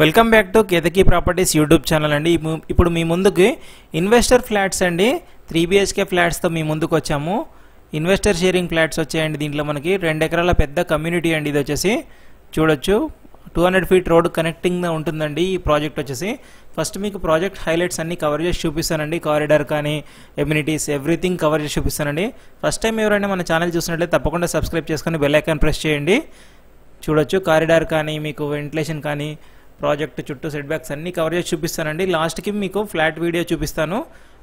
Welcome back to Ketaki properties YouTube channel అండి. ఇప్పుడు మీ ముందుకి ఇన్వెస్టర్ ఫ్లాట్స్ అండి 3 BHK ఫ్లాట్స్తో మీ ముందుకు వచ్చాము. ఇన్వెస్టర్ షేరింగ్ ఫ్లాట్స్ వచ్చాయండి. దీంట్లో మనకి 2 ఎకరాల పెద్ద కమ్యూనిటీ అండి. ఇది వచ్చేసి చూడొచ్చు 200 ఫీట్ రోడ్ కనెక్టింగ్ ఉంటుందండి ఈ ప్రాజెక్ట్ వచ్చేసి. ఫస్ట్ మీకు ప్రాజెక్ట్ హైలైట్స్ అన్ని కవర్ చేసి చూపిస్తానండి. కారిడార్ కానీ ఎమ్యూనిటీస్ ఎవ్రీథింగ్ కవర్ చేసి చూపిస్తానండి. ఫస్ట్ టైం ఎవరైనా మన ఛానల్ చూసినట్లయితే తప్పకుండా సబ్స్క్రైబ్ చేసుకొని బెల్ ఐకాన్ ప్రెస్ చేయండి. చూడొచ్చు కారిడార్ కానీ మీకు వెంటిలేషన్ కానీ ప్రాజెక్ట్ చుట్టూ సెట్ బ్యాక్స్ అన్నీ కవర్ చేసి చూపిస్తానండి. లాస్ట్కి మీకు ఫ్లాట్ వీడియో చూపిస్తాను.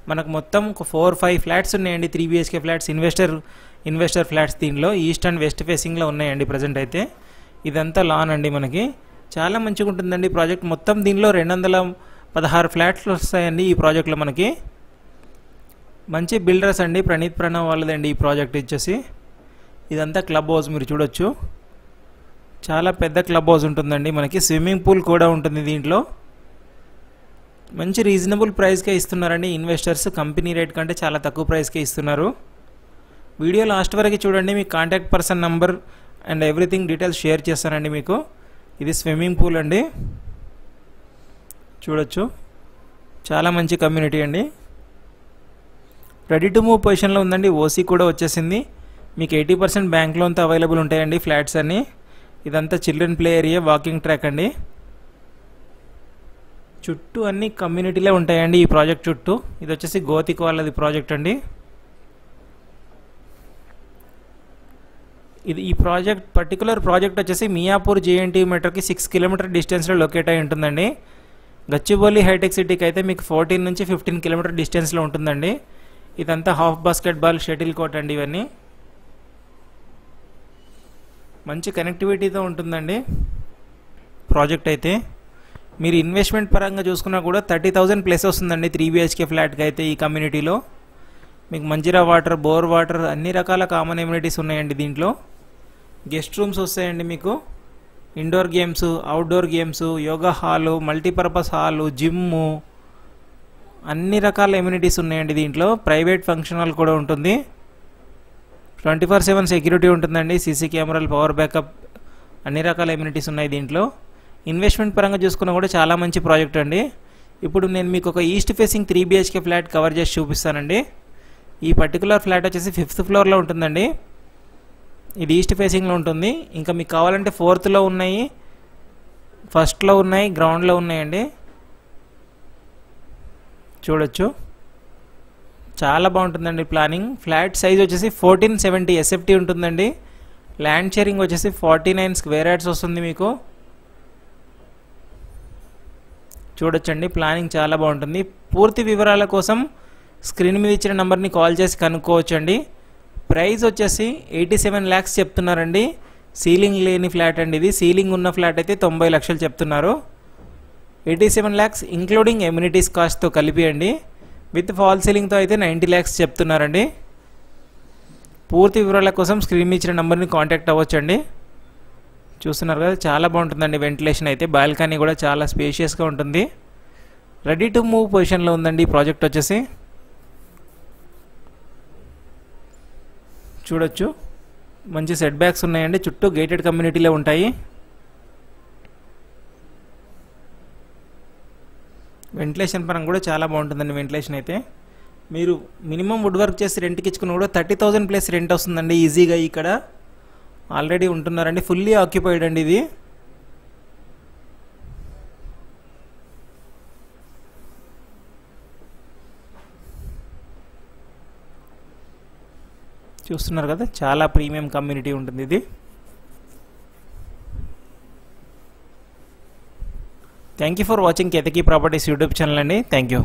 మనకు మొత్తం 4-5 ఫ్లాట్స్ ఉన్నాయండి 3 BHK ఫ్లాట్స్ ఇన్వెస్టర్ ఫ్లాట్స్. దీనిలో ఈస్ట్ అండ్ వెస్ట్ ఫేసింగ్లో ఉన్నాయండి ప్రజెంట్ అయితే. ఇదంతా లాన్ అండి. మనకి చాలా మంచిగా ఉంటుందండి ప్రాజెక్ట్ మొత్తం. దీనిలో 216 ఫ్లాట్లు వస్తాయండి ఈ ప్రాజెక్ట్లో మనకి. మంచి బిల్డర్స్ అండి, ప్రణవ్ వాళ్ళదండి ఈ ప్రాజెక్ట్ వచ్చేసి. ఇదంతా క్లబ్ హౌస్ మీరు చూడొచ్చు. చాలా పెద్ద క్లబ్ హౌస్ ఉంటుందండి మనకి. స్విమ్మింగ్ పూల్ కూడా ఉంటుంది దీంట్లో. మంచి రీజనబుల్ ప్రైస్కే ఇస్తున్నారండి ఇన్వెస్టర్స్. కంపెనీ రేట్ కంటే చాలా తక్కువ ప్రైస్కే ఇస్తున్నారు. వీడియో లాస్ట్ వరకు చూడండి. మీ contact person number and everything details share చేస్తానండి మీకు. ఇది స్విమ్మింగ్ పూల్ అండి. చూడొచ్చు చాలా మంచి కమ్యూనిటీ అండి. రెడీ టు మూవ్ పొజిషన్లో ఉందండి. ఓసీ కూడా వచ్చేసింది. మీకు 80% బ్యాంక్ లోన్తో అవైలబుల్ ఉంటాయండి ఫ్లాట్స్ అన్నీ. ఇదంతా children play area, walking track అండి. చుట్టూ అన్ని కమ్యూనిటీలే ఉంటాయండి ఈ ప్రాజెక్ట్ చుట్టూ. ఇది వచ్చేసి గోతిక్ వాళ్ళది ప్రాజెక్ట్ అండి. ఇది ఈ పర్టికులర్ ప్రాజెక్ట్ వచ్చేసి మియాపూర్ JNT మెట్రోకి 6 కిలోమీటర్ డిస్టెన్స్లో లొకేట్ అయి ఉంటుందండి. గచ్చిబౌలి హైటెక్ సిటీకి అయితే మీకు 14 నుంచి 15 కిలోమీటర్ డిస్టెన్స్లో ఉంటుందండి. ఇదంతా హాఫ్ బాస్కెట్బాల్, షటిల్ కోర్ట్ అండి. ఇవన్నీ మంచి కనెక్టివిటీతో ఉంటుందండి ప్రాజెక్ట్ అయితే. మీరు ఇన్వెస్ట్మెంట్ పరంగా చూసుకున్నా కూడా 30,000 ప్లస్ వస్తుందండి 3 BHK ఫ్లాట్కి అయితే. ఈ కమ్యూనిటీలో మీకు మంజీరా వాటర్, బోర్ వాటర్ అన్ని రకాల కామన్ ఎమ్యూనిటీస్ ఉన్నాయండి దీంట్లో. గెస్ట్ రూమ్స్ వస్తాయండి మీకు. Indoor games, outdoor games, yoga hall, multipurpose hall, gym అన్ని రకాల ఎమ్యూనిటీస్ ఉన్నాయండి దీంట్లో. ప్రైవేట్ ఫంక్షన్ హాల్ కూడా ఉంటుంది. 24/7 సెక్యూరిటీ ఉంటుందండి. సీసీ కెమెరాలు, పవర్ బ్యాకప్ అన్ని రకాల ఎమ్యూనిటీస్ ఉన్నాయి దీంట్లో. ఇన్వెస్ట్మెంట్ పరంగా చూసుకున్నా కూడా చాలా మంచి ప్రాజెక్ట్ అండి. ఇప్పుడు నేను మీకు ఒక east facing 3 BHK flat cover చేసి చూపిస్తానండి. ఈ పర్టికులర్ ఫ్లాట్ వచ్చేసి 5th ఫ్లోర్లో ఉంటుందండి. ఇది ఈస్ట్ ఫేసింగ్లో ఉంటుంది. ఇంకా మీకు కావాలంటే 4th ఉన్నాయి, 1st ఉన్నాయి, గ్రౌండ్లో ఉన్నాయండి. చూడొచ్చు చాలా బాగుంటుందండి ప్లానింగ్. ఫ్లాట్ సైజ్ వచ్చేసి 1470 SFT ఉంటుందండి. ల్యాండ్ షేరింగ్ వచ్చేసి 49 స్క్వేర్ యార్డ్స్ వస్తుంది మీకు. చూడొచ్చండి ప్లానింగ్ చాలా బాగుంటుంది. పూర్తి వివరాల కోసం స్క్రీన్ మీద ఇచ్చిన నెంబర్ని కాల్ చేసి కనుక్కోవచ్చండి. ప్రైస్ వచ్చేసి 87 lakhs చెప్తున్నారండి. సీలింగ్ లేని ఫ్లాట్ అండి ఇది. సీలింగ్ ఉన్న ఫ్లాట్ అయితే 90 లక్షలు చెప్తున్నారు. 87 lakhs ఇంక్లూడింగ్ ఎమ్యూనిటీస్ కాస్ట్తో కలిపి అండి. విత్ ఫాల్ సీలింగ్తో అయితే 90 lakhs చెప్తున్నారండి. పూర్తి వివరాల కోసం స్క్రీన్ మీద ఇచ్చిన నెంబర్ని కాంటాక్ట్ అవ్వచ్చండి. చూస్తున్నారు కదా చాలా బాగుంటుందండి. వెంటిలేషన్ అయితే బాల్కనీ కూడా చాలా స్పేషియస్గా ఉంటుంది. రెడీ టు మూవ్ పొజిషన్లో ఉందండి ఈ ప్రాజెక్ట్ వచ్చేసి. చూడొచ్చు మంచి సెట్ బ్యాక్స్ ఉన్నాయండి. చుట్టూ గేటెడ్ కమ్యూనిటీలే ఉంటాయి. వెంటిలేషన్ పరంగా కూడా చాలా బాగుంటుందండి. వెంటిలేషన్ అయితే మీరు మినిమం వుడ్ వర్క్ చేసి రెంట్కి ఇచ్చుకున్న కూడా 30,000 ప్లస్ రెంట్ వస్తుందండి ఈజీగా. ఇక్కడ ఆల్రెడీ ఉంటున్నారండి. ఫుల్లీ ఆక్యుపైడ్ అండి ఇది. చూస్తున్నారు కదా చాలా ప్రీమియం కమ్యూనిటీ ఉంటుంది ఇది. Thank you for watching Ketaki properties YouTube channel అండి. Thank you.